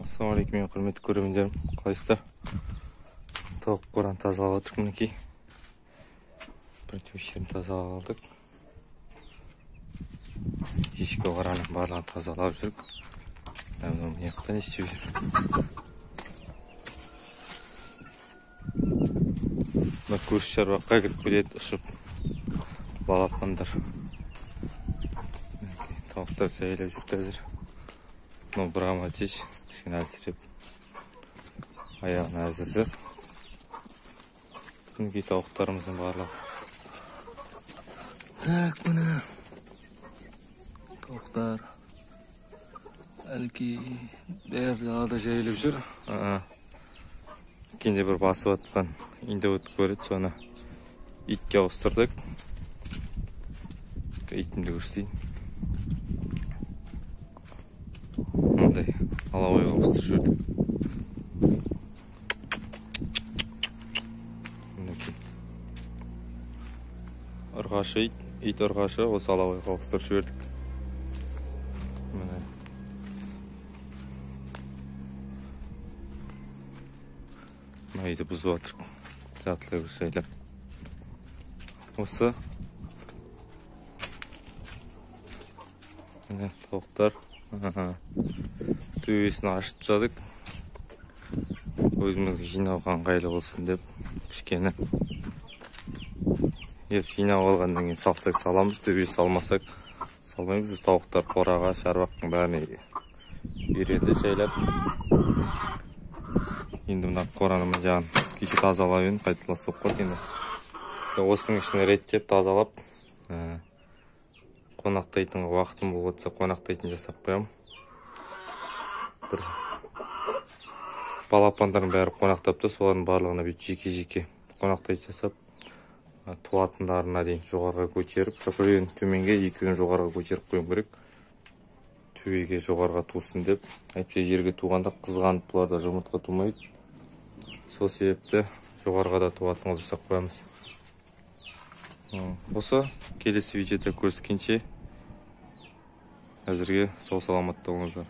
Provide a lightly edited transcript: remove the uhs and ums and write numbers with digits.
Ассалаумағалейкум, мен құрметті көрермендерім, қалайсыздар? Тауық қораны тазалап отырмын, мінекей. Бірінші жерін тазалап алдық. Ешкі қораның барлығын тазалап жүріп. Мына не қылған істеп жүр. Мына көрші шаруаққа кіріп келеді, ұшып балапандар. Тауықтар жайлап жүр қазір. Ну, Брама тиш, кішкене әлсіреп аяғын әзір жүр. Мінекей тауықтарымыздың барлығы. Так, міне тауықтар әлгі бәрі далада жайылып жүр. Кенде бір басып атқан инде өтіп көреді, соны итке ауыстырдық. Итімді көрсетейін. Мындай алауайға ауыстырып жүрдік. Ұрғашы ит ұрғашы осы алауайға ауыстырып жүрдік. Мына үйді бұзып жатырық. Жартылай бір жайлап. Осы тауықтар төбесін ашып тастадық. Өзімізге жинауға ыңғайлы болсын деп кішкене. Жинап алғаннан кейін салсақ саламыз, төбесі салмасақ салмаймыз. Тауықтар қораға, шаруақтың бәріне үйренді жайлап. Енді мына қораның жағын кеше тазалап едім, қайталас болып қалды енді. Осының ішіне реттеп тазалап, қонақтайтын уақытым болып отырса қонақтайтын жасап қоямын. Бір балапандардың бәрі қонақтапты, солардың барлығына бүйтіп жеке-жеке қонақтайтын жасап, туатындарына дейін жоғарға көтеріп, біреуін төменге, екеуін жоғарға көтеріп қойым керек. Төбеге жоғарға тусын деп, әйтпесе жерге туғанда қызғанып бұларда жұмыртқа тумайды. Сол себепті жоғарға да туатынға жасап қоямыз. Осы келесі видеода көріскенше әзірге сау саламатта болыңыздар.